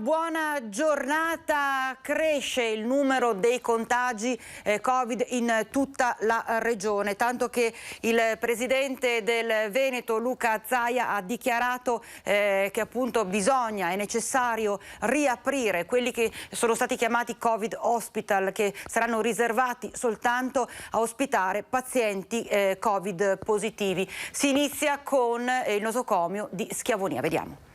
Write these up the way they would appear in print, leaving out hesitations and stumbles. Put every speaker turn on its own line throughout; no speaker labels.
buona giornata. Cresce il numero dei contagi Covid in tutta la regione, tanto che il presidente del Veneto, Luca Zaia, ha dichiarato che appunto è necessario riaprire quelli che sono stati chiamati Covid Hospital, che saranno riservati soltanto a ospitare pazienti Covid positivi. Si inizia con il nosocomio di Schiavonia. Vediamo.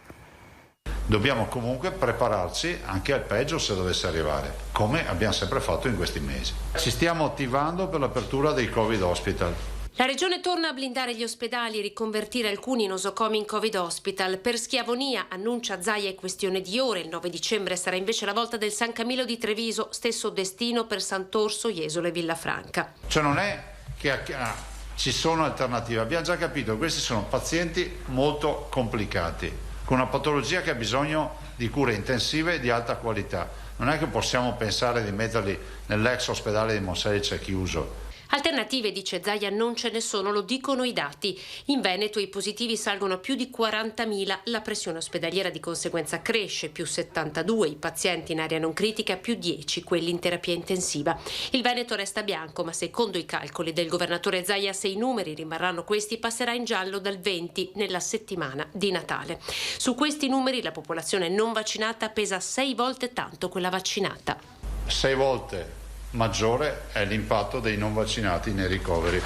Dobbiamo comunque prepararci anche al peggio se dovesse arrivare, come abbiamo sempre fatto in questi mesi. Ci stiamo attivando per l'apertura dei Covid Hospital.
La Regione torna a blindare gli ospedali e riconvertire alcuni nosocomi in Covid Hospital. Per Schiavonia, annuncia Zaia, è questione di ore. Il 9 dicembre sarà invece la volta del San Camillo di Treviso, stesso destino per Sant'Orso, Jesolo e Villafranca.
Cioè non è che ci sono alternative, abbiamo già capito che questi sono pazienti molto complicati, con una patologia che ha bisogno di cure intensive e di alta qualità. Non è che possiamo pensare di metterli nell'ex ospedale di Monselice chiuso.
Alternative, dice Zaia, non ce ne sono, lo dicono i dati. In Veneto i positivi salgono a più di 40.000, la pressione ospedaliera di conseguenza cresce, più 72, i pazienti in area non critica, più 10, quelli in terapia intensiva. Il Veneto resta bianco, ma secondo i calcoli del governatore Zaia, se i numeri rimarranno questi, passerà in giallo dal 20 nella settimana di Natale. Su questi numeri la popolazione non vaccinata pesa 6 volte tanto quella vaccinata.
6 volte maggiore è l'impatto dei non vaccinati nei ricoveri.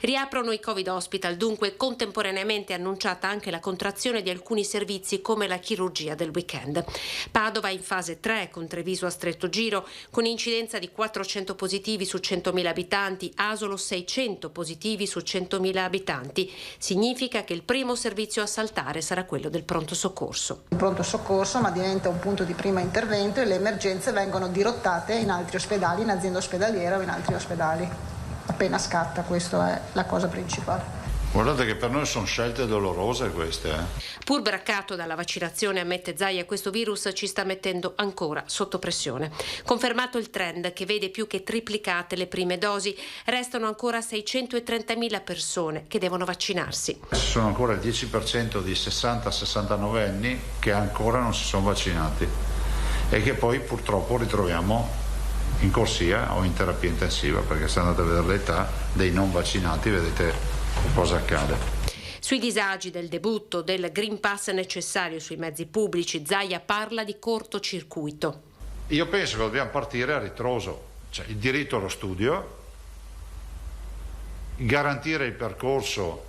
Riaprono i Covid Hospital, dunque contemporaneamente è annunciata anche la contrazione di alcuni servizi come la chirurgia del weekend. Padova in fase 3 con Treviso a stretto giro, con incidenza di 400 positivi su 100.000 abitanti, Asolo 600 positivi su 100.000 abitanti. Significa che il primo servizio a saltare sarà quello del pronto soccorso.
Il pronto soccorso ma diventa un punto di primo intervento e le emergenze vengono dirottate in altri ospedali, in azienda ospedaliera o in altri ospedali. Appena scatta, questa è la cosa principale.
Guardate che per noi sono scelte dolorose queste.
Pur braccato dalla vaccinazione, ammette Zaia, questo virus ci sta mettendo ancora sotto pressione. Confermato il trend che vede più che triplicate le prime dosi, restano ancora 630.000 persone che devono vaccinarsi.
Ci sono ancora il 10% di 60-69 anni che ancora non si sono vaccinati e che poi purtroppo ritroviamo in corsia o in terapia intensiva, perché se andate a vedere l'età dei non vaccinati vedete cosa accade.
Sui disagi del debutto del Green Pass necessario sui mezzi pubblici, Zaia parla di cortocircuito.
Io penso che dobbiamo partire a ritroso, cioè il diritto allo studio, garantire il percorso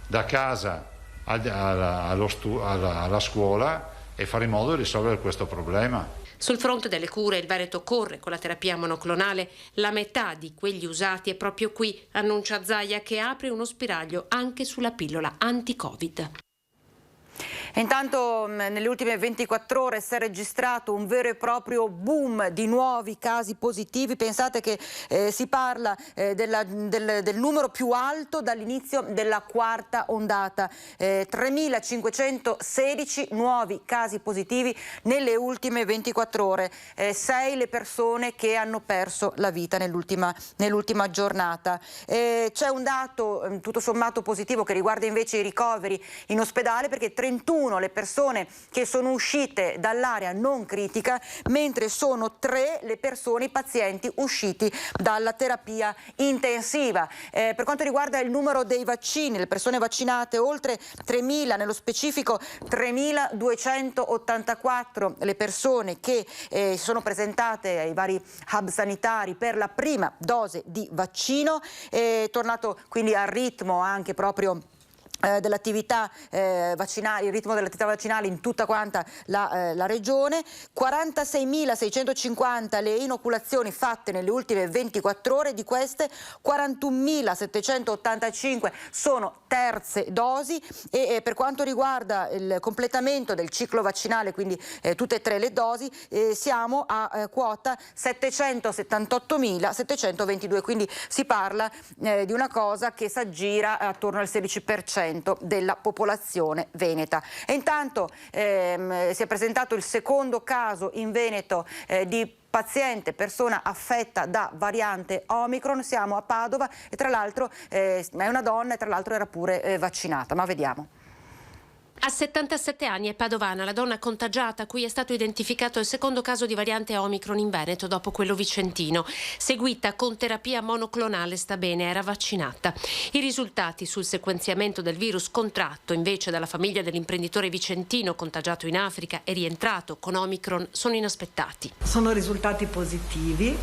da casa alla scuola e fare in modo di risolvere questo problema.
Sul fronte delle cure il Veneto corre con la terapia monoclonale, la metà di quegli usati è proprio qui, annuncia Zaia, che apre uno spiraglio anche sulla pillola anti-Covid.
Intanto nelle ultime 24 ore si è registrato un vero e proprio boom di nuovi casi positivi. Pensate che si parla del numero più alto dall'inizio della quarta ondata, 3.516 nuovi casi positivi nelle ultime 24 ore, 6 le persone che hanno perso la vita nell'ultima giornata. C'è un dato tutto sommato positivo che riguarda invece i ricoveri in ospedale, perché 31 le persone che sono uscite dall'area non critica, mentre sono 3 le persone, i pazienti usciti dalla terapia intensiva. Per quanto riguarda il numero dei vaccini, le persone vaccinate, oltre 3.000, nello specifico 3.284 le persone che sono presentate ai vari hub sanitari per la prima dose di vaccino. È tornato quindi al ritmo anche proprio dell'attività vaccinale, il ritmo dell'attività vaccinale in tutta quanta la regione. 46.650 le inoculazioni fatte nelle ultime 24 ore, di queste 41.785 sono terze dosi e per quanto riguarda il completamento del ciclo vaccinale, quindi tutte e 3 le dosi, siamo a quota 778.722, quindi si parla di una cosa che si aggira attorno al 16% della popolazione veneta. E intanto si è presentato il secondo caso in Veneto di persona affetta da variante Omicron. Siamo a Padova e tra l'altro è una donna e tra l'altro era pure vaccinata, ma vediamo.
A 77 anni è padovana la donna contagiata a cui è stato identificato il secondo caso di variante Omicron in Veneto dopo quello vicentino. Seguita con terapia monoclonale, sta bene, era vaccinata. I risultati sul sequenziamento del virus contratto invece dalla famiglia dell'imprenditore vicentino contagiato in Africa e rientrato con Omicron sono inaspettati.
Sono risultati positivi,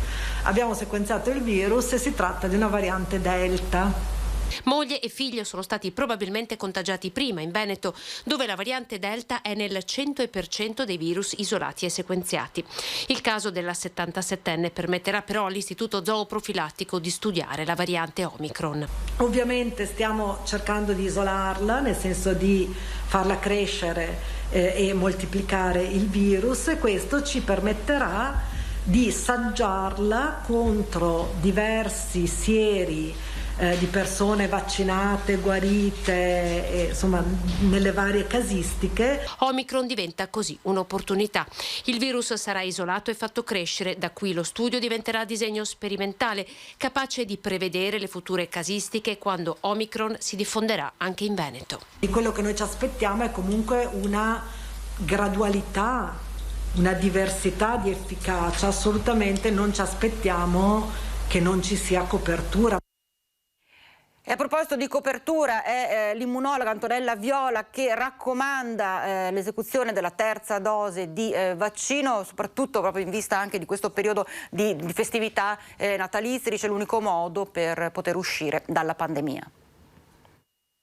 abbiamo sequenziato il virus e si tratta di una variante Delta.
Moglie e figlio sono stati probabilmente contagiati prima in Veneto, dove la variante Delta è nel 100% dei virus isolati e sequenziati. Il caso della 77enne permetterà però all'Istituto Zooprofilattico di studiare la variante Omicron.
Ovviamente stiamo cercando di isolarla, nel senso di farla crescere e moltiplicare il virus, e questo ci permetterà di saggiarla contro diversi sieri di persone vaccinate, guarite, insomma nelle varie casistiche.
Omicron diventa così un'opportunità. Il virus sarà isolato e fatto crescere, da qui lo studio diventerà disegno sperimentale, capace di prevedere le future casistiche quando Omicron si diffonderà anche in Veneto.
E quello che noi ci aspettiamo è comunque una gradualità, una diversità di efficacia, assolutamente non ci aspettiamo che non ci sia copertura.
E a proposito di copertura, è l'immunologa Antonella Viola che raccomanda l'esecuzione della terza dose di vaccino, soprattutto proprio in vista anche di questo periodo di festività natalizie. Dice l'unico modo per poter uscire dalla pandemia.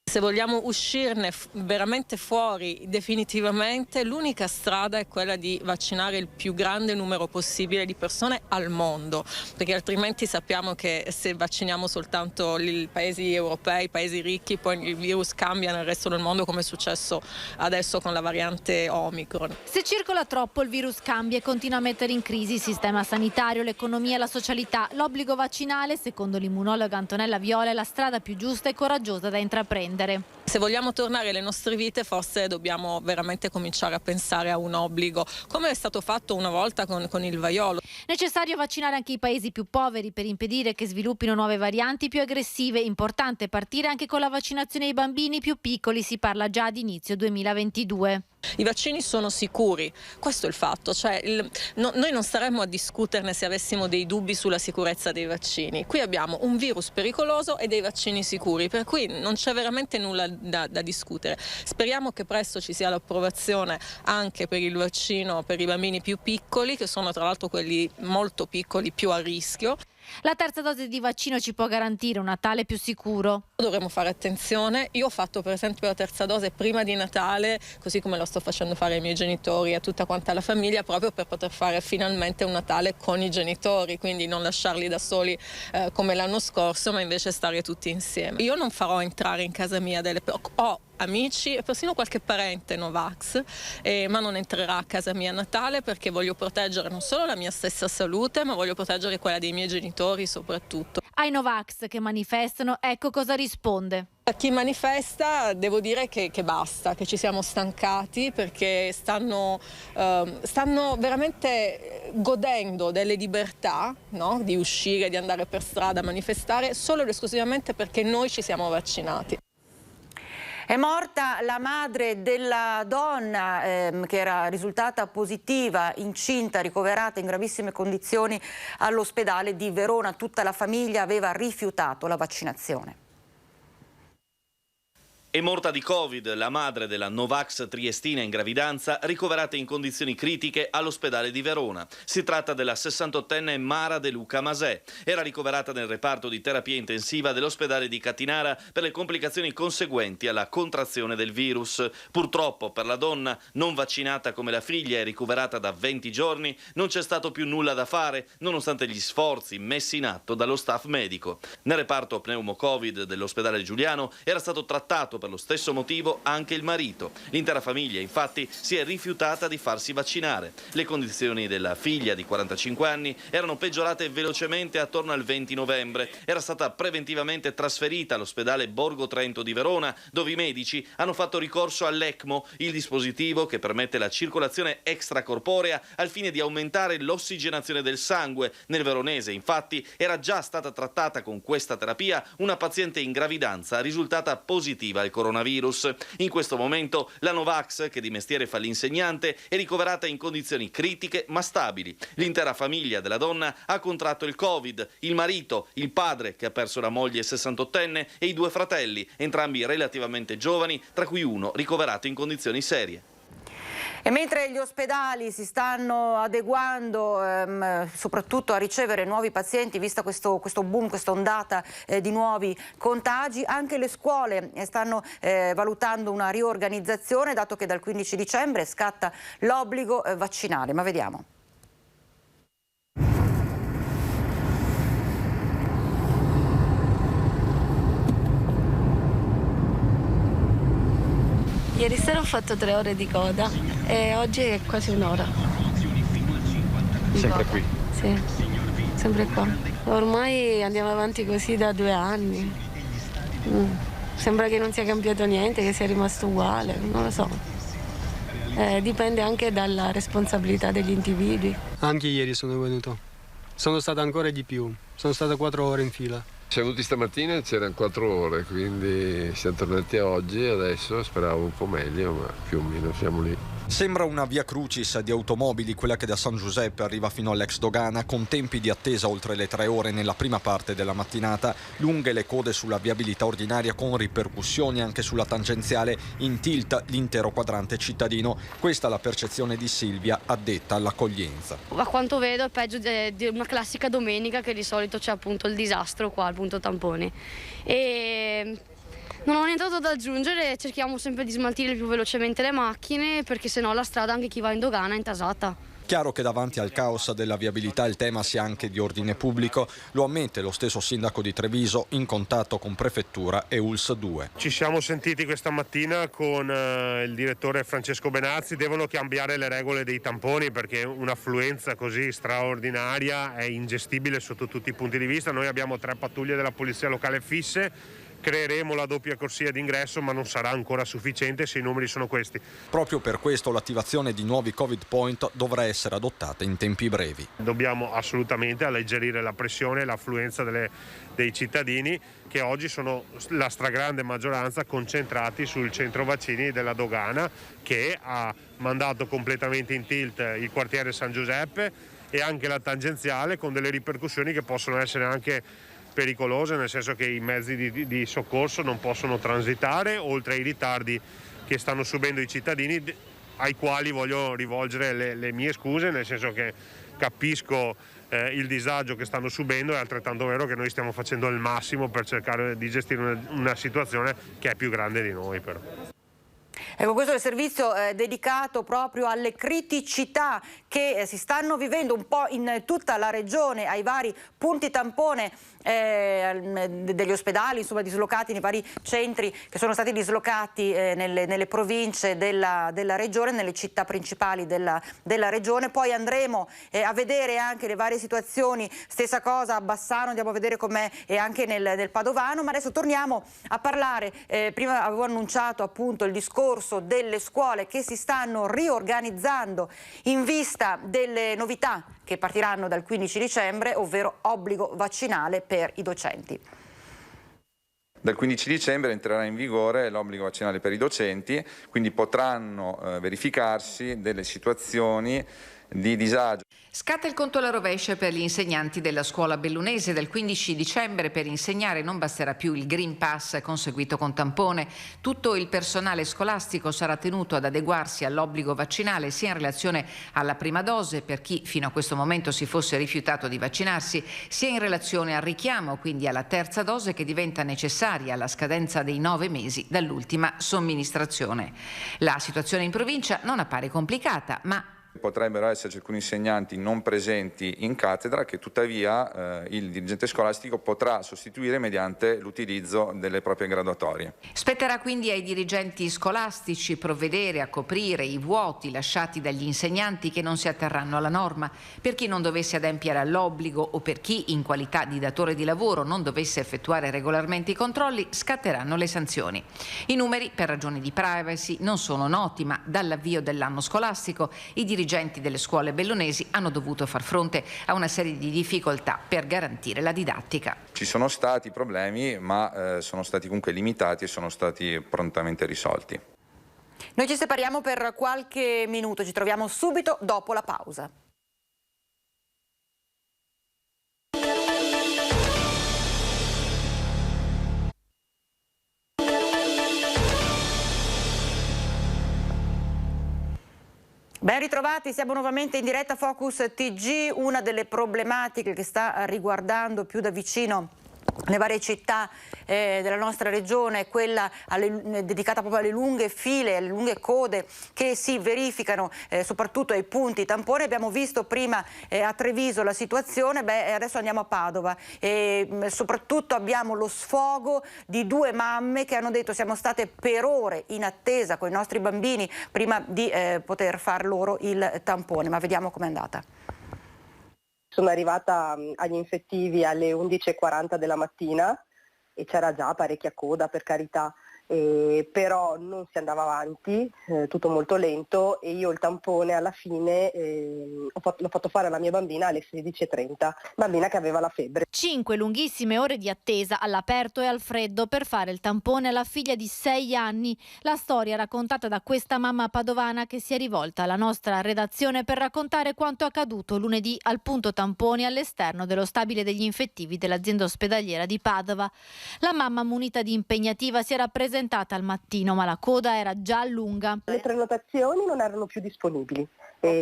Se vogliamo uscirne veramente fuori definitivamente, l'unica strada è quella di vaccinare il più grande numero possibile di persone al mondo, perché altrimenti sappiamo che se vacciniamo soltanto i paesi europei, i paesi ricchi, poi il virus cambia nel resto del mondo, come è successo adesso con la variante Omicron.
Se circola troppo il virus cambia e continua a mettere in crisi il sistema sanitario, l'economia e la socialità. L'obbligo vaccinale, secondo l'immunologa Antonella Viola, è la strada più giusta e coraggiosa da intraprendere.
Se vogliamo tornare alle nostre vite, forse dobbiamo veramente cominciare a pensare a un obbligo, come è stato fatto una volta con il vaiolo.
Necessario vaccinare anche i paesi più poveri per impedire che sviluppino nuove varianti più aggressive. Importante partire anche con la vaccinazione ai bambini più piccoli, si parla già ad inizio 2022.
I vaccini sono sicuri, questo è il fatto, noi non staremmo a discuterne se avessimo dei dubbi sulla sicurezza dei vaccini. Qui abbiamo un virus pericoloso e dei vaccini sicuri, per cui non c'è veramente nulla da discutere. Speriamo che presto ci sia l'approvazione anche per il vaccino per i bambini più piccoli, che sono tra l'altro quelli molto piccoli più a rischio.
La terza dose di vaccino ci può garantire un Natale più sicuro?
Dovremmo fare attenzione. Io ho fatto per esempio la terza dose prima di Natale, così come lo sto facendo fare ai miei genitori e a tutta quanta la famiglia, proprio per poter fare finalmente un Natale con i genitori, quindi non lasciarli da soli come l'anno scorso, ma invece stare tutti insieme. Io non farò entrare in casa mia ho amici e persino qualche parente Novax, ma non entrerà a casa mia a Natale, perché voglio proteggere non solo la mia stessa salute, ma voglio proteggere quella dei miei genitori soprattutto.
Ai Novax che manifestano, ecco cosa risponde.
A chi manifesta devo dire che basta, che ci siamo stancati, perché stanno veramente godendo delle libertà, no? Di uscire, di andare per strada a manifestare solo ed esclusivamente perché noi ci siamo vaccinati.
È morta la madre della donna che era risultata positiva, incinta, ricoverata in gravissime condizioni all'ospedale di Verona. Tutta la famiglia aveva rifiutato la vaccinazione.
È morta di Covid la madre della Novax triestina in gravidanza, ricoverata in condizioni critiche all'ospedale di Verona. Si tratta della 68enne Mara De Luca Masè. Era ricoverata nel reparto di terapia intensiva dell'ospedale di Catinara per le complicazioni conseguenti alla contrazione del virus. Purtroppo per la donna, non vaccinata come la figlia e ricoverata da 20 giorni, non c'è stato più nulla da fare, nonostante gli sforzi messi in atto dallo staff medico. Nel reparto pneumo-Covid dell'ospedale Giuliano era stato trattato per lo stesso motivo anche il marito. L'intera famiglia infatti si è rifiutata di farsi vaccinare. Le condizioni della figlia di 45 anni erano peggiorate velocemente attorno al 20 novembre. Era stata preventivamente trasferita all'ospedale Borgo Trento di Verona, dove i medici hanno fatto ricorso all'ECMO, il dispositivo che permette la circolazione extracorporea al fine di aumentare l'ossigenazione del sangue. Nel veronese infatti era già stata trattata con questa terapia una paziente in gravidanza risultata positiva al coronavirus. In questo momento la Novax, che di mestiere fa l'insegnante, è ricoverata in condizioni critiche ma stabili. L'intera famiglia della donna ha contratto il Covid, il marito, il padre che ha perso la moglie 68enne e i 2 fratelli, entrambi relativamente giovani, tra cui uno ricoverato in condizioni serie.
E mentre gli ospedali si stanno adeguando soprattutto a ricevere nuovi pazienti, vista questo boom, questa ondata di nuovi contagi, anche le scuole stanno valutando una riorganizzazione, dato che dal 15 dicembre scatta l'obbligo vaccinale. Ma vediamo.
Ieri sera ho fatto 3 ore di coda e oggi è quasi un'ora.
Sempre qui?
Sì, sempre qua. Ormai andiamo avanti così da 2 anni. Sembra che non sia cambiato niente, che sia rimasto uguale, non lo so. Dipende anche dalla responsabilità degli individui.
Anche ieri sono venuto. Sono stato ancora di più. Sono stato 4 ore in fila.
Siamo venuti stamattina e c'erano 4 ore, quindi siamo tornati aoggi e adesso speravo un po' meglio, ma più o meno siamo lì.
Sembra una via crucis di automobili, quella che da San Giuseppe arriva fino all'ex dogana, con tempi di attesa oltre le 3 ore nella prima parte della mattinata, lunghe le code sulla viabilità ordinaria con ripercussioni anche sulla tangenziale, in tilt l'intero quadrante cittadino. Questa è la percezione di Silvia, addetta all'accoglienza.
A quanto vedo è peggio di una classica domenica, che di solito c'è appunto il disastro qua al punto tamponi. E non ho nient'altro da aggiungere, cerchiamo sempre di smaltire il più velocemente le macchine, perché sennò la strada, anche chi va in dogana, è intasata.
Chiaro che davanti al caos della viabilità il tema sia anche di ordine pubblico, lo ammette lo stesso sindaco di Treviso in contatto con Prefettura e ULS 2.
Ci siamo sentiti questa mattina con il direttore Francesco Benazzi, devono cambiare le regole dei tamponi perché un'affluenza così straordinaria è ingestibile sotto tutti i punti di vista. Noi abbiamo 3 pattuglie della polizia locale fisse. Creeremo la doppia corsia d'ingresso, ma non sarà ancora sufficiente se i numeri sono questi.
Proprio per questo l'attivazione di nuovi Covid point dovrà essere adottata in tempi brevi.
Dobbiamo assolutamente alleggerire la pressione e l'affluenza dei cittadini, che oggi sono la stragrande maggioranza concentrati sul centro vaccini della dogana, che ha mandato completamente in tilt il quartiere San Giuseppe e anche la tangenziale, con delle ripercussioni che possono essere anche pericolose, nel senso che i mezzi di soccorso non possono transitare, oltre ai ritardi che stanno subendo i cittadini, ai quali voglio rivolgere le mie scuse, nel senso che capisco il disagio che stanno subendo. È altrettanto vero che noi stiamo facendo il massimo per cercare di gestire una situazione che è più grande di noi, però.
Ecco, questo è il servizio dedicato proprio alle criticità che si stanno vivendo un po' in tutta la regione, ai vari punti tampone degli ospedali, insomma, dislocati nei vari centri che sono stati dislocati nelle province della regione, nelle città principali della regione. Poi andremo a vedere anche le varie situazioni, stessa cosa a Bassano, andiamo a vedere com'è anche nel Padovano, ma adesso torniamo a parlare, prima avevo annunciato appunto il discorso delle scuole che si stanno riorganizzando in vista delle novità che partiranno dal 15 dicembre, ovvero obbligo vaccinale per i docenti.
Dal 15 dicembre entrerà in vigore l'obbligo vaccinale per i docenti, quindi potranno verificarsi delle situazioni di disagio.
Scatta il conto alla rovescia per gli insegnanti della scuola bellunese. Dal 15 dicembre per insegnare non basterà più il Green Pass conseguito con tampone. Tutto il personale scolastico sarà tenuto ad adeguarsi all'obbligo vaccinale, sia in relazione alla prima dose per chi fino a questo momento si fosse rifiutato di vaccinarsi, sia in relazione al richiamo, quindi alla terza dose, che diventa necessaria alla scadenza dei 9 mesi dall'ultima somministrazione. La situazione in provincia non appare complicata, ma
potrebbero esserci alcuni insegnanti non presenti in cattedra che tuttavia il dirigente scolastico potrà sostituire mediante l'utilizzo delle proprie graduatorie.
Spetterà quindi ai dirigenti scolastici provvedere a coprire i vuoti lasciati dagli insegnanti che non si atterranno alla norma. Per chi non dovesse adempiere all'obbligo o per chi in qualità di datore di lavoro non dovesse effettuare regolarmente i controlli, scatteranno le sanzioni. I numeri, per ragioni di privacy, non sono noti, ma dall'avvio dell'anno scolastico i dirigenti dirigenti delle scuole bellunesi hanno dovuto far fronte a una serie di difficoltà per garantire la didattica.
Ci sono stati problemi, ma sono stati comunque limitati e sono stati prontamente risolti.
Noi ci separiamo per qualche minuto, ci troviamo subito dopo la pausa. Ben ritrovati, siamo nuovamente in diretta Focus TG. Una delle problematiche che sta riguardando più da vicino le varie città della nostra regione è quella dedicata proprio alle lunghe file, alle lunghe code che si verificano soprattutto ai punti tampone. Abbiamo visto prima a Treviso la situazione, adesso andiamo a Padova e soprattutto abbiamo lo sfogo di due mamme che hanno detto siamo state per ore in attesa con i nostri bambini prima di poter far loro il tampone, ma vediamo com'è andata.
Sono arrivata agli infettivi alle 11:40 della mattina e c'era già parecchia coda, per carità, però non si andava avanti, tutto molto lento, e io il tampone alla fine l'ho fatto fare alla mia bambina alle 16:30, bambina che aveva la febbre.
5 lunghissime ore di attesa all'aperto e al freddo per fare il tampone alla figlia di 6 anni. La storia raccontata da questa mamma padovana che si è rivolta alla nostra redazione per raccontare quanto accaduto lunedì al punto tamponi all'esterno dello stabile degli infettivi dell'azienda ospedaliera di Padova. La mamma, munita di impegnativa, si era presentata al mattino, ma la coda era già lunga.
Le prenotazioni non erano più disponibili,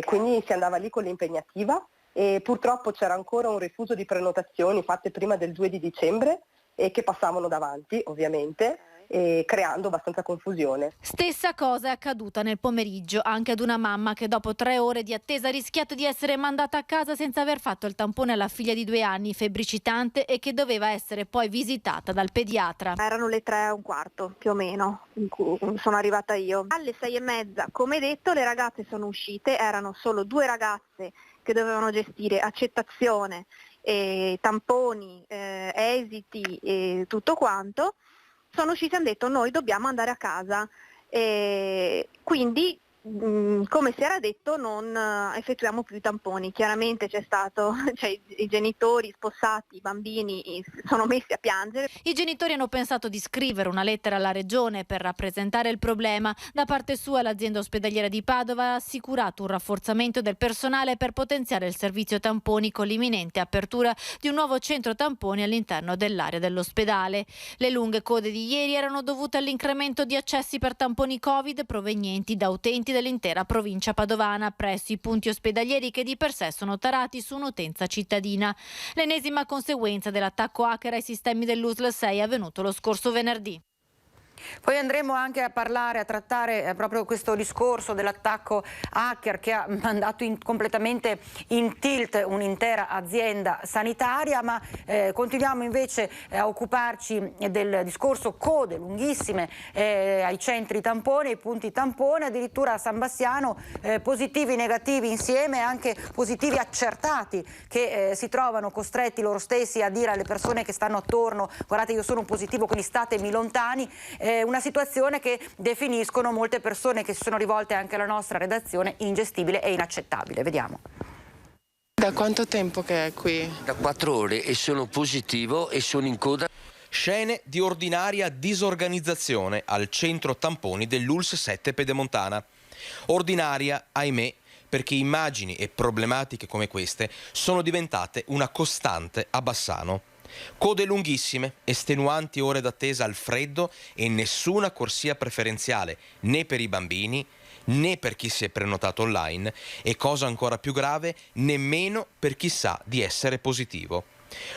quindi si andava lì con l'impegnativa e purtroppo c'era ancora un refuso di prenotazioni fatte prima del 2 di dicembre e che passavano davanti, ovviamente, creando abbastanza confusione.
Stessa cosa è accaduta nel pomeriggio anche ad una mamma che dopo 3 ore di attesa ha rischiato di essere mandata a casa senza aver fatto il tampone alla figlia di 2 anni, febbricitante, e che doveva essere poi visitata dal pediatra.
Erano le 3:15 più o meno in cui sono arrivata io. Alle 6:30, come detto, le ragazze sono uscite, erano solo 2 ragazze che dovevano gestire accettazione, tamponi, esiti e tutto quanto. Sono usciti e hanno detto noi dobbiamo andare a casa, quindi come si era detto non effettuiamo più i tamponi. Chiaramente c'è stato, i genitori spossati, i bambini sono messi a piangere.
I genitori hanno pensato di scrivere una lettera alla regione per rappresentare il problema. Da parte sua l'azienda ospedaliera di Padova ha assicurato un rafforzamento del personale per potenziare il servizio tamponi con l'imminente apertura di un nuovo centro tamponi all'interno dell'area dell'ospedale. Le lunghe code di ieri erano dovute all'incremento di accessi per tamponi Covid provenienti da utenti dell'intera provincia padovana presso i punti ospedalieri che di per sé sono tarati su un'utenza cittadina. L'ennesima conseguenza dell'attacco hacker ai sistemi dell'USL 6 è avvenuto lo scorso venerdì.
Poi andremo anche a trattare proprio questo discorso dell'attacco hacker che ha mandato completamente in tilt un'intera azienda sanitaria, ma continuiamo invece a occuparci del discorso code lunghissime ai centri tampone, ai punti tampone, addirittura a San Bassiano positivi, negativi insieme, anche positivi accertati che si trovano costretti loro stessi a dire alle persone che stanno attorno guardate io sono un positivo quindi statemi lontani. Una situazione che definiscono molte persone che si sono rivolte anche alla nostra redazione ingestibile e inaccettabile. Vediamo.
Da quanto tempo che è qui?
Da 4 ore e sono positivo e sono in coda.
Scene di ordinaria disorganizzazione al centro tamponi dell'ULSS 7 Pedemontana. Ordinaria, ahimè, perché immagini e problematiche come queste sono diventate una costante a Bassano. Code lunghissime, estenuanti ore d'attesa al freddo e nessuna corsia preferenziale né per i bambini né per chi si è prenotato online e, cosa ancora più grave, nemmeno per chi sa di essere positivo.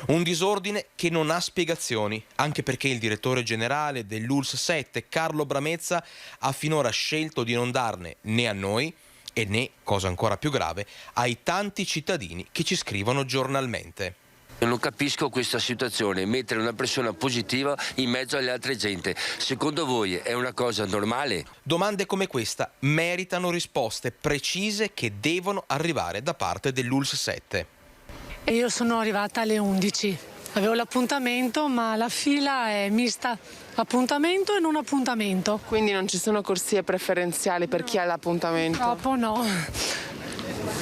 Un disordine che non ha spiegazioni, anche perché il direttore generale dell'ULSS 7, Carlo Bramezza, ha finora scelto di non darne né a noi e né, cosa ancora più grave, ai tanti cittadini che ci scrivono giornalmente.
Non capisco questa situazione, mettere una persona positiva in mezzo alle altre gente. Secondo voi è una cosa normale?
Domande come questa meritano risposte precise che devono arrivare da parte dell'ULSS 7.
Io sono arrivata alle 11. Avevo l'appuntamento, ma la fila è mista. Appuntamento e non appuntamento.
Quindi non ci sono corsie preferenziali per chi ha l'appuntamento?
Purtroppo no.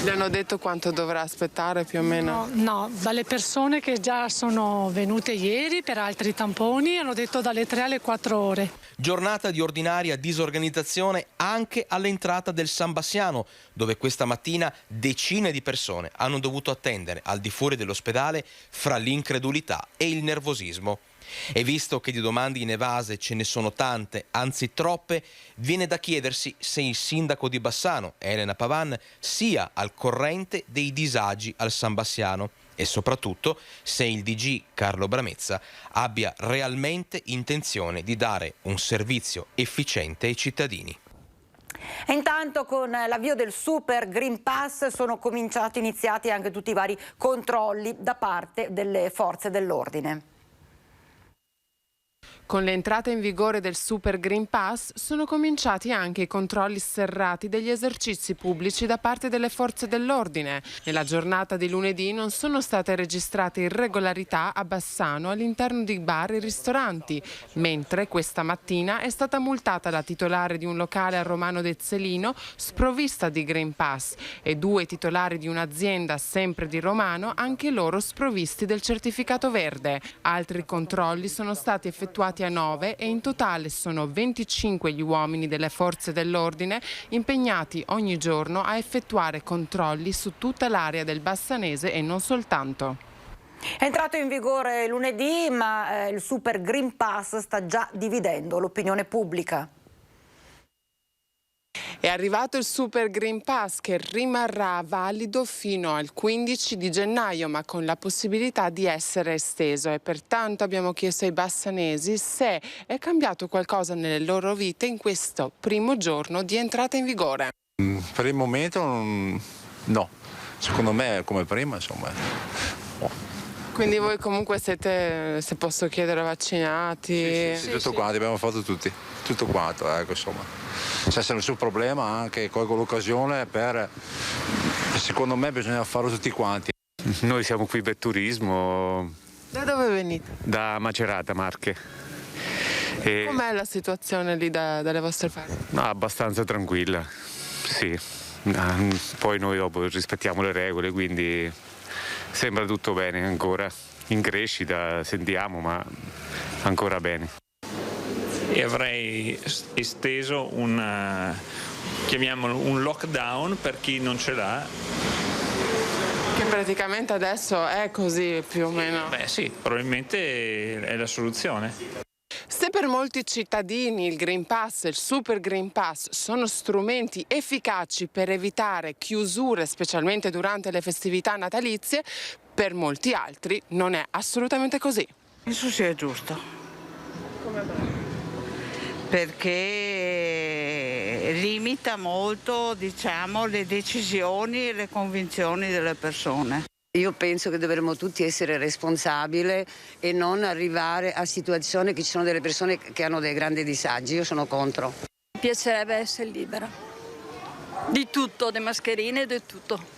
Le hanno detto quanto dovrà aspettare più o meno?
No, dalle persone che già sono venute ieri per altri tamponi hanno detto dalle 3 alle 4 ore.
Giornata di ordinaria disorganizzazione anche all'entrata del San Bassiano, dove questa mattina decine di persone hanno dovuto attendere al di fuori dell'ospedale fra l'incredulità e il nervosismo. E visto che di domande inevase ce ne sono tante, anzi troppe, viene da chiedersi se il sindaco di Bassano, Elena Pavan, sia al corrente dei disagi al San Bassiano e soprattutto se il DG Carlo Bramezza abbia realmente intenzione di dare un servizio efficiente ai cittadini.
E intanto con l'avvio del Super Green Pass sono iniziati anche tutti i vari controlli da parte delle forze dell'ordine.
Con l'entrata in vigore del Super Green Pass sono cominciati anche i controlli serrati degli esercizi pubblici da parte delle forze dell'ordine. Nella giornata di lunedì non sono state registrate irregolarità a Bassano all'interno di bar e ristoranti, mentre questa mattina è stata multata la titolare di un locale a Romano Dezzelino sprovvista di Green Pass e 2 titolari di un'azienda sempre di Romano, anche loro sprovvisti del certificato verde. Altri controlli sono stati effettuati a 9 e in totale sono 25 gli uomini delle forze dell'ordine impegnati ogni giorno a effettuare controlli su tutta l'area del Bassanese e non soltanto.
È entrato in vigore lunedì, ma il Super Green Pass sta già dividendo l'opinione pubblica.
È arrivato il Super Green Pass che rimarrà valido fino al 15 di gennaio, ma con la possibilità di essere esteso e pertanto abbiamo chiesto ai bassanesi se è cambiato qualcosa nelle loro vite in questo primo giorno di entrata in vigore.
Per il momento no, secondo me è come prima, insomma.
Quindi voi comunque siete, se posso chiedere, vaccinati?
Sì, tutto quanto, abbiamo fatto tutto quanto, ecco, insomma. Se c'è nessun problema, anche colgo l'occasione secondo me bisogna farlo tutti quanti.
Noi siamo qui per turismo.
Da dove venite?
Da Macerata, Marche.
Com'è la situazione lì dalle vostre parti?
Abbastanza tranquilla, sì. Poi noi dopo rispettiamo le regole, quindi sembra tutto bene ancora. In crescita sentiamo, ma ancora bene.
E avrei esteso chiamiamolo un lockdown per chi non ce l'ha.
Che praticamente adesso è così più o meno.
Beh sì, probabilmente è la soluzione.
Se per molti cittadini il Green Pass e il Super Green Pass sono strumenti efficaci per evitare chiusure, specialmente durante le festività natalizie, per molti altri non è assolutamente così.
Penso sia giusto.
Come mai?
Perché limita molto, diciamo, le decisioni e le convinzioni delle persone.
Io penso che dovremmo tutti essere responsabili e non arrivare a situazioni che ci sono delle persone che hanno dei grandi disagi. Io sono contro.
Mi piacerebbe essere libera di tutto, le mascherine, di tutto.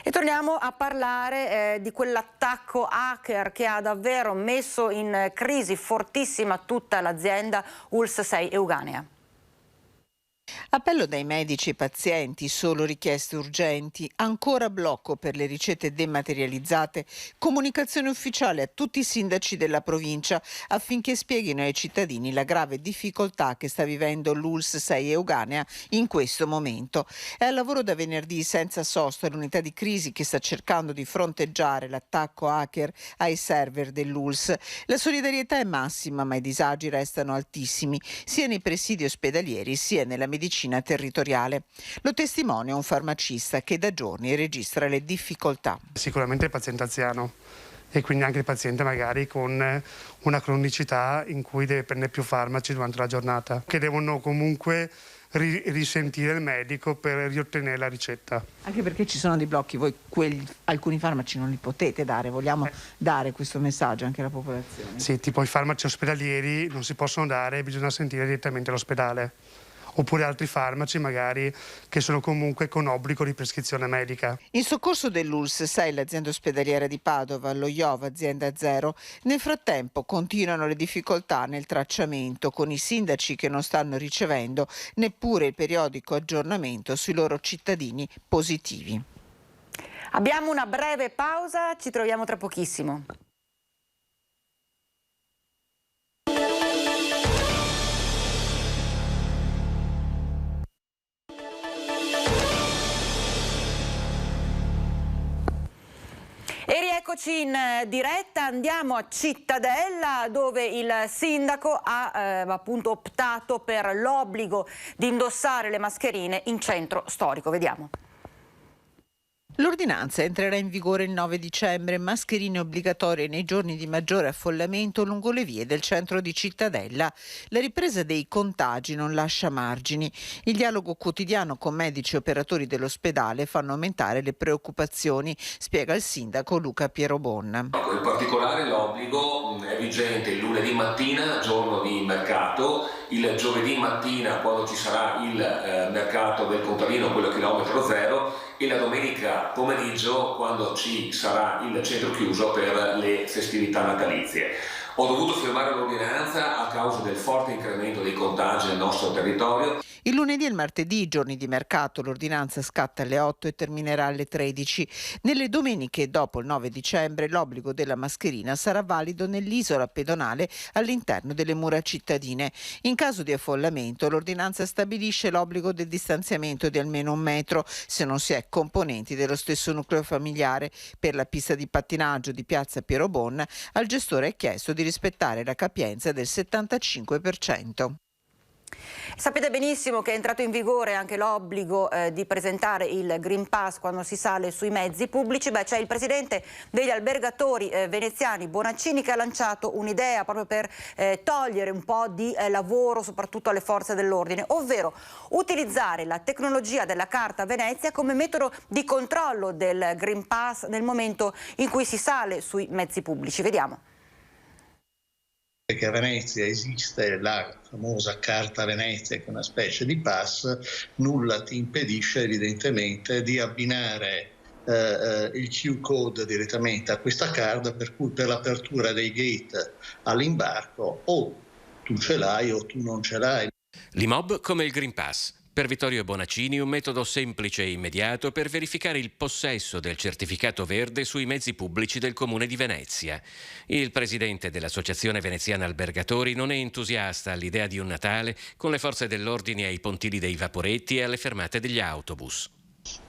E torniamo a parlare di quell'attacco hacker che ha davvero messo in crisi fortissima tutta l'azienda ULSS 6 Euganea.
Appello dai medici e pazienti, solo richieste urgenti, ancora blocco per le ricette dematerializzate, comunicazione ufficiale a tutti i sindaci della provincia affinché spieghino ai cittadini la grave difficoltà che sta vivendo l'ULSS 6 Euganea in questo momento. È al lavoro da venerdì senza sosta l'unità di crisi che sta cercando di fronteggiare l'attacco hacker ai server dell'ULSS. La solidarietà è massima, ma i disagi restano altissimi, sia nei presidi ospedalieri sia nella medicina territoriale. Lo testimonia un farmacista che da giorni registra le difficoltà.
Sicuramente il paziente anziano e quindi anche il paziente magari con una cronicità in cui deve prendere più farmaci durante la giornata, che devono comunque risentire il medico per riottenere la ricetta.
Anche perché ci sono dei blocchi, voi alcuni farmaci non li potete dare, vogliamo dare questo messaggio anche alla popolazione?
Sì, tipo i farmaci ospedalieri non si possono dare, bisogna sentire direttamente l'ospedale. oppure altri farmaci magari che sono comunque con obbligo di prescrizione medica.
In soccorso dell'ULSS 6 l'azienda ospedaliera di Padova, lo IOV azienda zero. Nel frattempo continuano le difficoltà nel tracciamento con i sindaci che non stanno ricevendo neppure il periodico aggiornamento sui loro cittadini positivi.
Abbiamo una breve pausa, ci troviamo tra pochissimo. E rieccoci in diretta, andiamo a Cittadella dove il sindaco ha appunto optato per l'obbligo di indossare le mascherine in centro storico. Vediamo.
L'ordinanza entrerà in vigore il 9 dicembre, mascherine obbligatorie nei giorni di maggiore affollamento lungo le vie del centro di Cittadella. La ripresa dei contagi non lascia margini. Il dialogo quotidiano con medici e operatori dell'ospedale fanno aumentare le preoccupazioni, spiega il sindaco Luca Pierobon.
In particolare l'obbligo è vigente il lunedì mattina, giorno di mercato, il giovedì mattina quando ci sarà il mercato del contadino, quello a chilometro zero, e la domenica pomeriggio quando ci sarà il centro chiuso per le festività natalizie. Ho dovuto firmare l'ordinanza a causa del forte incremento dei contagi nel nostro territorio.
Il lunedì e il martedì, giorni di mercato, l'ordinanza scatta alle 8 e terminerà alle 13. Nelle domeniche dopo il 9 dicembre l'obbligo della mascherina sarà valido nell'isola pedonale all'interno delle mura cittadine. In caso di affollamento l'ordinanza stabilisce l'obbligo del distanziamento di almeno 1 metro se non si è componenti dello stesso nucleo familiare. Per la pista di pattinaggio di Piazza Pierobon al gestore è chiesto di rispettare la capienza del 75%.
Sapete benissimo che è entrato in vigore anche l'obbligo di presentare il Green Pass quando si sale sui mezzi pubblici. C'è il presidente degli albergatori veneziani Bonaccini che ha lanciato un'idea proprio per togliere un po' di lavoro soprattutto alle forze dell'ordine, ovvero utilizzare la tecnologia della carta Venezia come metodo di controllo del Green Pass nel momento in cui si sale sui mezzi pubblici. Vediamo.
Che a Venezia esiste la famosa carta Venezia, che è una specie di pass, nulla ti impedisce evidentemente di abbinare il Q code direttamente a questa carta, per cui per l'apertura dei gate all'imbarco o tu ce l'hai o tu non ce l'hai.
L'IMOB come il Green Pass. Per Vittorio Bonaccini un metodo semplice e immediato per verificare il possesso del certificato verde sui mezzi pubblici del Comune di Venezia. Il presidente dell'Associazione Veneziana Albergatori non è entusiasta all'idea di un Natale con le forze dell'ordine ai pontili dei vaporetti e alle fermate degli autobus.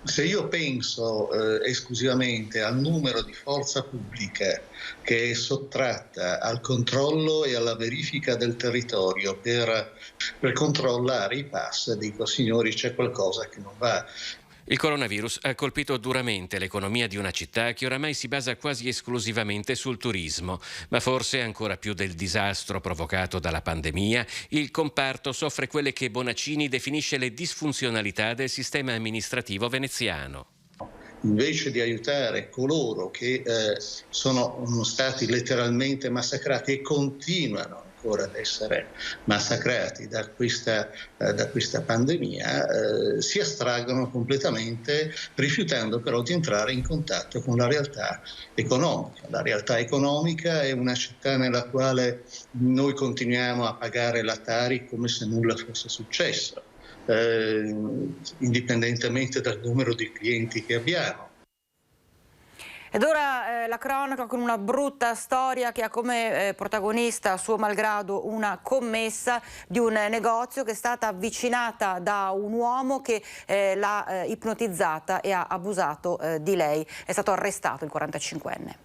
Se io penso esclusivamente al numero di forza pubblica che è sottratta al controllo e alla verifica del territorio per controllare i pass, dico signori c'è qualcosa che non va.
Il coronavirus ha colpito duramente l'economia di una città che oramai si basa quasi esclusivamente sul turismo, ma forse ancora più del disastro provocato dalla pandemia, il comparto soffre quelle che Bonaccini definisce le disfunzionalità del sistema amministrativo veneziano.
Invece di aiutare coloro che sono stati letteralmente massacrati e continuano ancora ad essere massacrati da questa pandemia, si astraggono completamente, rifiutando però di entrare in contatto con la realtà economica. La realtà economica è una città nella quale noi continuiamo a pagare la Tari come se nulla fosse successo, indipendentemente dal numero di clienti che abbiamo.
Ed ora la cronaca con una brutta storia che ha come protagonista, a suo malgrado, una commessa di un negozio che è stata avvicinata da un uomo che l'ha ipnotizzata e ha abusato di lei. È stato arrestato il 45enne.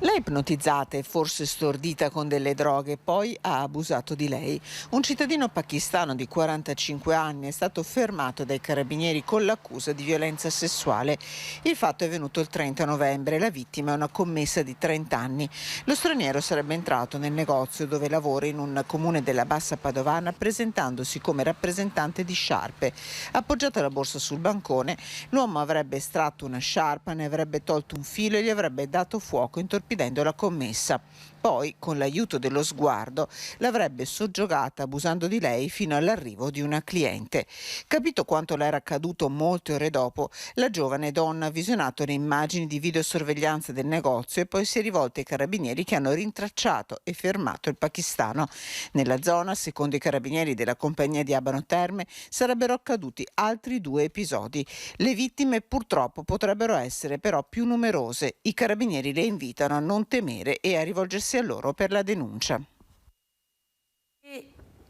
L'ha ipnotizzata e forse stordita con delle droghe, poi ha abusato di lei. Un cittadino pakistano di 45 anni è stato fermato dai carabinieri con l'accusa di violenza sessuale. Il fatto è avvenuto il 30 novembre. La vittima è una commessa di 30 anni. Lo straniero sarebbe entrato nel negozio dove lavora in un comune della Bassa Padovana presentandosi come rappresentante di sciarpe. Appoggiata la borsa sul bancone, l'uomo avrebbe estratto una sciarpa, ne avrebbe tolto un filo e gli avrebbe dato fuoco, intorpidendo torpidendo la commessa. Poi, con l'aiuto dello sguardo, l'avrebbe soggiogata abusando di lei fino all'arrivo di una cliente. Capito quanto le era accaduto molte ore dopo, la giovane donna ha visionato le immagini di videosorveglianza del negozio e poi si è rivolta ai carabinieri che hanno rintracciato e fermato il pakistano. Nella zona, secondo i carabinieri della compagnia di Abano Terme, sarebbero accaduti altri 2 episodi. Le vittime purtroppo potrebbero essere però più numerose. I carabinieri le invitano a non temere e a rivolgersi a loro per la denuncia.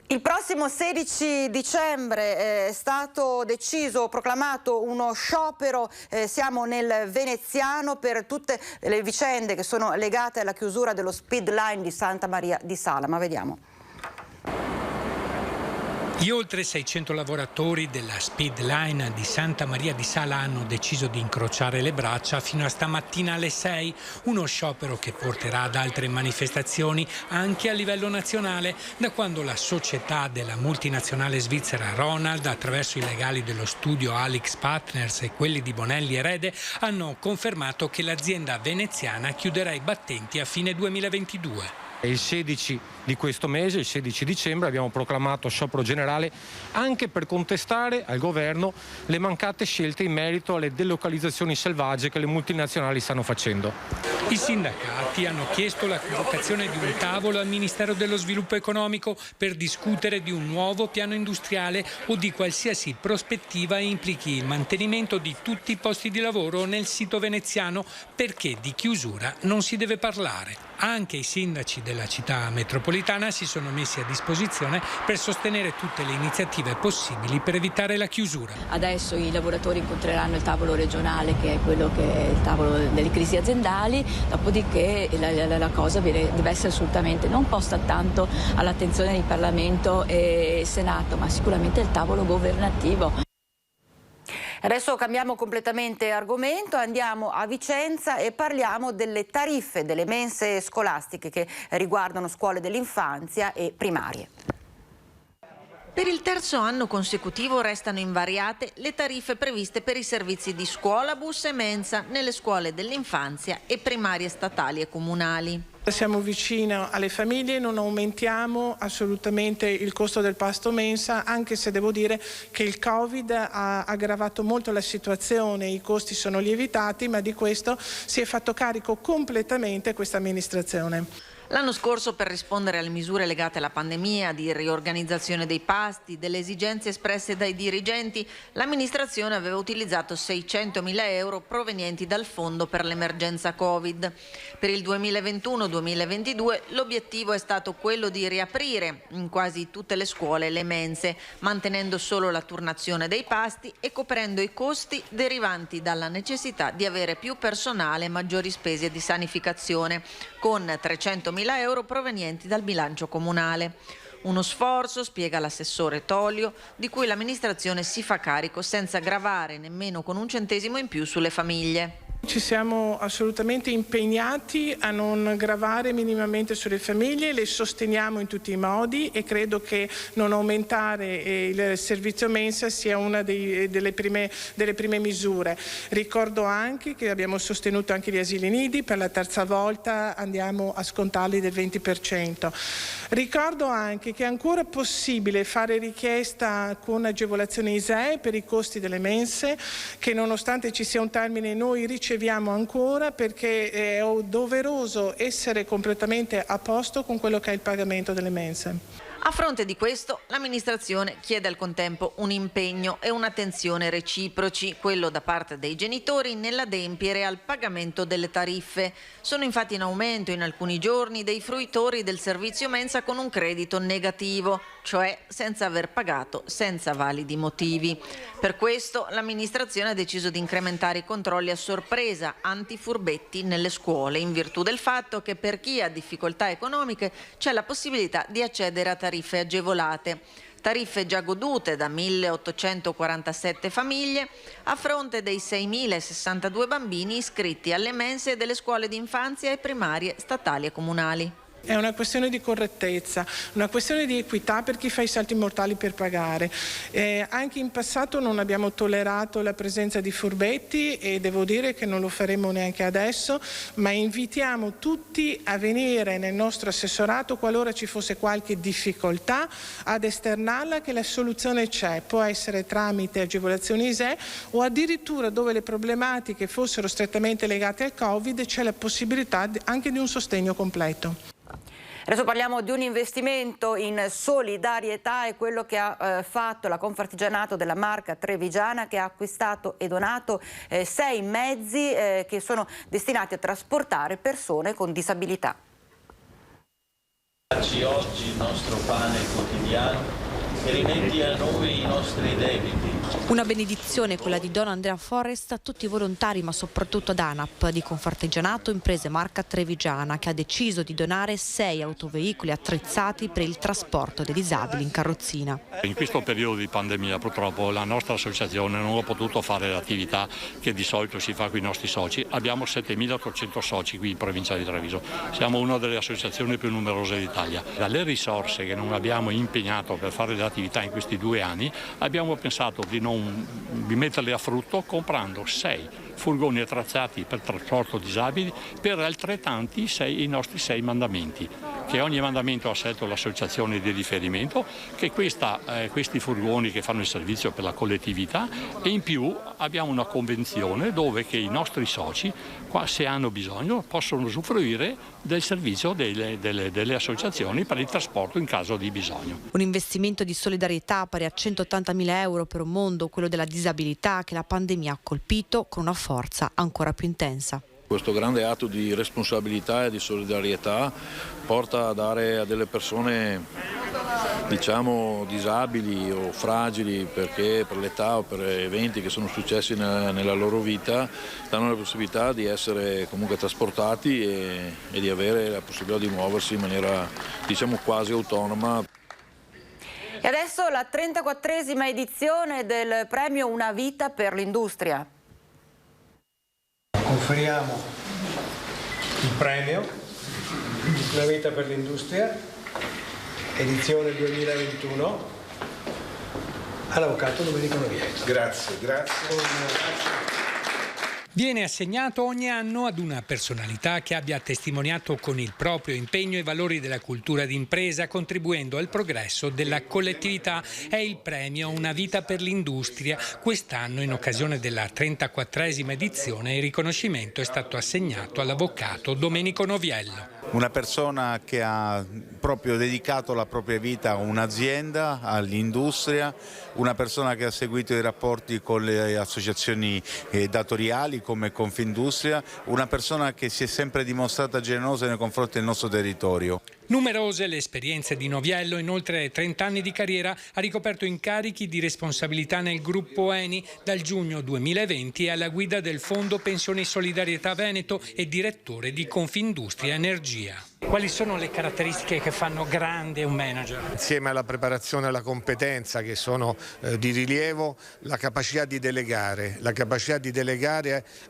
Il prossimo 16 dicembre è stato proclamato uno sciopero, siamo nel veneziano, per tutte le vicende che sono legate alla chiusura dello speed line di Santa Maria di Sala. Ma vediamo.
Gli oltre 600 lavoratori della Speed Line di Santa Maria di Sala hanno deciso di incrociare le braccia fino a stamattina alle 6, uno sciopero che porterà ad altre manifestazioni anche a livello nazionale, da quando la società della multinazionale svizzera Ronald, attraverso i legali dello studio Alix Partners e quelli di Bonelli Erede, hanno confermato che l'azienda veneziana chiuderà i battenti a fine 2022.
Il 16 di questo mese, il 16 dicembre, abbiamo proclamato sciopero generale anche per contestare al governo le mancate scelte in merito alle delocalizzazioni selvagge che le multinazionali stanno facendo.
I sindacati hanno chiesto la convocazione di un tavolo al Ministero dello Sviluppo Economico per discutere di un nuovo piano industriale o di qualsiasi prospettiva implichi il mantenimento di tutti i posti di lavoro nel sito veneziano, perché di chiusura non si deve parlare. Anche i sindaci della città metropolitana si sono messi a disposizione per sostenere tutte le iniziative possibili per evitare la chiusura.
Adesso i lavoratori incontreranno il tavolo regionale, che è quello che è il tavolo delle crisi aziendali, dopodiché la cosa deve essere assolutamente non posta tanto all'attenzione di Parlamento e Senato, ma sicuramente il tavolo governativo.
Adesso cambiamo completamente argomento, andiamo a Vicenza e parliamo delle tariffe delle mense scolastiche che riguardano scuole dell'infanzia e primarie.
Per il terzo anno consecutivo restano invariate le tariffe previste per i servizi di scuola, bus e mensa nelle scuole dell'infanzia e primarie statali e comunali.
Siamo vicino alle famiglie, non aumentiamo assolutamente il costo del pasto mensa, anche se devo dire che il Covid ha aggravato molto la situazione, i costi sono lievitati, ma di questo si è fatto carico completamente questa amministrazione.
L'anno scorso, per rispondere alle misure legate alla pandemia, di riorganizzazione dei pasti, delle esigenze espresse dai dirigenti, l'amministrazione aveva utilizzato 600.000 euro provenienti dal fondo per l'emergenza Covid. Per il 2021-2022 l'obiettivo è stato quello di riaprire in quasi tutte le scuole le mense, mantenendo solo la turnazione dei pasti e coprendo i costi derivanti dalla necessità di avere più personale e maggiori spese di sanificazione, con 300.000 euro provenienti dal bilancio comunale. Uno sforzo, spiega l'assessore Tolio, di cui l'amministrazione si fa carico senza gravare nemmeno con un centesimo in più sulle famiglie.
Ci siamo assolutamente impegnati a non gravare minimamente sulle famiglie, le sosteniamo in tutti i modi e credo che non aumentare il servizio mensa sia una delle prime misure. Ricordo anche che abbiamo sostenuto anche gli asili nidi, per la terza volta andiamo a scontarli del 20%. Ricordo anche che è ancora possibile fare richiesta con agevolazione ISEE per i costi delle mense, che nonostante ci sia un termine noi riceviamo ancora, perché è doveroso essere completamente a posto con quello che è il pagamento delle mense.
A fronte di questo, l'amministrazione chiede al contempo un impegno e un'attenzione reciproci, quello da parte dei genitori nell'adempiere al pagamento delle tariffe. Sono infatti in aumento in alcuni giorni dei fruitori del servizio mensa con un credito negativo, cioè senza aver pagato senza validi motivi. Per questo l'amministrazione ha deciso di incrementare i controlli a sorpresa antifurbetti nelle scuole, in virtù del fatto che per chi ha difficoltà economiche c'è la possibilità di accedere a tariffe agevolate. Tariffe già godute da 1.847 famiglie a fronte dei 6.062 bambini iscritti alle mense delle scuole di infanzia e primarie statali e comunali.
È una questione di correttezza, una questione di equità per chi fa i salti mortali per pagare. Anche in passato non abbiamo tollerato la presenza di furbetti e devo dire che non lo faremo neanche adesso, ma invitiamo tutti a venire nel nostro assessorato qualora ci fosse qualche difficoltà ad esternarla, che la soluzione c'è, può essere tramite agevolazioni ISEE o addirittura dove le problematiche fossero strettamente legate al Covid c'è la possibilità anche di un sostegno completo.
Adesso parliamo di un investimento in solidarietà, è quello che ha fatto la Confartigianato della Marca Trevigiana, che ha acquistato e donato 6 mezzi che sono destinati a trasportare persone con disabilità.
Dacci oggi il nostro pane quotidiano e rimetti a noi i nostri debiti.
Una benedizione, quella di Don Andrea Forrest, a tutti i volontari, ma soprattutto ad ANAP di Confartigianato Imprese Marca Trevigiana, che ha deciso di donare 6 autoveicoli attrezzati per il trasporto dei disabili in carrozzina.
In questo periodo di pandemia purtroppo la nostra associazione non ha potuto fare l'attività che di solito si fa con i nostri soci. Abbiamo 7.800 soci qui in provincia di Treviso. Siamo una delle associazioni più numerose d'Italia. Dalle risorse che non abbiamo impegnato per fare le attività in questi 2 anni, abbiamo pensato di metterle a frutto comprando 6 furgoni attrezzati per trasporto disabili per altrettanti i nostri 6 mandamenti, che ogni mandamento ha scelto l'associazione di riferimento, che questi furgoni che fanno il servizio per la collettività, e in più abbiamo una convenzione dove che i nostri soci, se hanno bisogno, possono usufruire del servizio delle associazioni per il trasporto in caso di bisogno.
Un investimento di solidarietà pari a 180.000 euro per un mondo, quello della disabilità, che la pandemia ha colpito con una forza ancora più intensa.
Questo grande atto di responsabilità e di solidarietà porta a dare a delle persone, diciamo, disabili o fragili, perché per l'età o per eventi che sono successi nella loro vita, danno la possibilità di essere comunque trasportati e di avere la possibilità di muoversi in maniera, diciamo, quasi autonoma.
E adesso la 34esima edizione del premio Una vita per l'industria.
Conferiamo il premio Una vita per l'industria, edizione 2021, all'avvocato Domenico Noviello. Grazie.
Viene assegnato ogni anno ad una personalità che abbia testimoniato con il proprio impegno i valori della cultura d'impresa, contribuendo al progresso della collettività. È il premio Una vita per l'industria. Quest'anno, in occasione della 34esima edizione, il riconoscimento è stato assegnato all'avvocato Domenico Noviello.
Una persona che ha proprio dedicato la propria vita a un'azienda, all'industria, una persona che ha seguito i rapporti con le associazioni datoriali come Confindustria, una persona che si è sempre dimostrata generosa nei confronti del nostro territorio.
Numerose le esperienze di Noviello. In oltre 30 anni di carriera ha ricoperto incarichi di responsabilità nel gruppo Eni. Dal giugno 2020 è alla guida del Fondo Pensioni Solidarietà Veneto e direttore di Confindustria Energia. Quali sono le caratteristiche che fanno grande un manager?
Insieme alla preparazione e alla competenza, che sono di rilievo, la capacità di delegare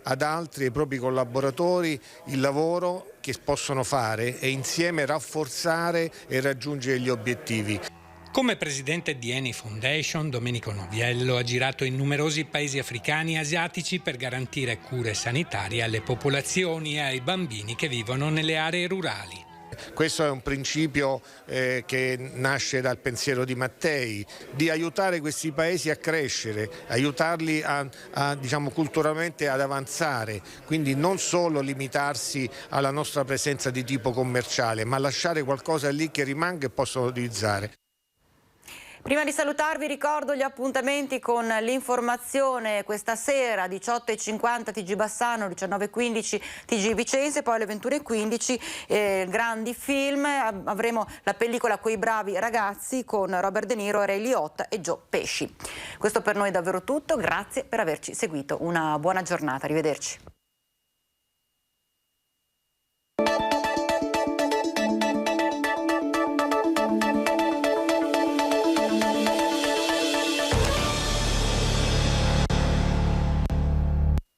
ad altri, ai propri collaboratori, il lavoro che possono fare e insieme rafforzare e raggiungere gli obiettivi.
Come presidente di Eni Foundation, Domenico Noviello ha girato in numerosi paesi africani e asiatici per garantire cure sanitarie alle popolazioni e ai bambini che vivono nelle aree rurali.
Questo è un principio che nasce dal pensiero di Mattei, di aiutare questi paesi a crescere, aiutarli diciamo, culturalmente ad avanzare, quindi non solo limitarsi alla nostra presenza di tipo commerciale, ma lasciare qualcosa lì che rimanga e possono utilizzare.
Prima di salutarvi ricordo gli appuntamenti con l'informazione questa sera, 18:50 TG Bassano, 19:15 TG Vicenza, poi alle 21:15 grandi film, avremo la pellicola Quei bravi ragazzi con Robert De Niro, Ray Liotta e Joe Pesci. Questo per noi è davvero tutto, grazie per averci seguito, una buona giornata, arrivederci.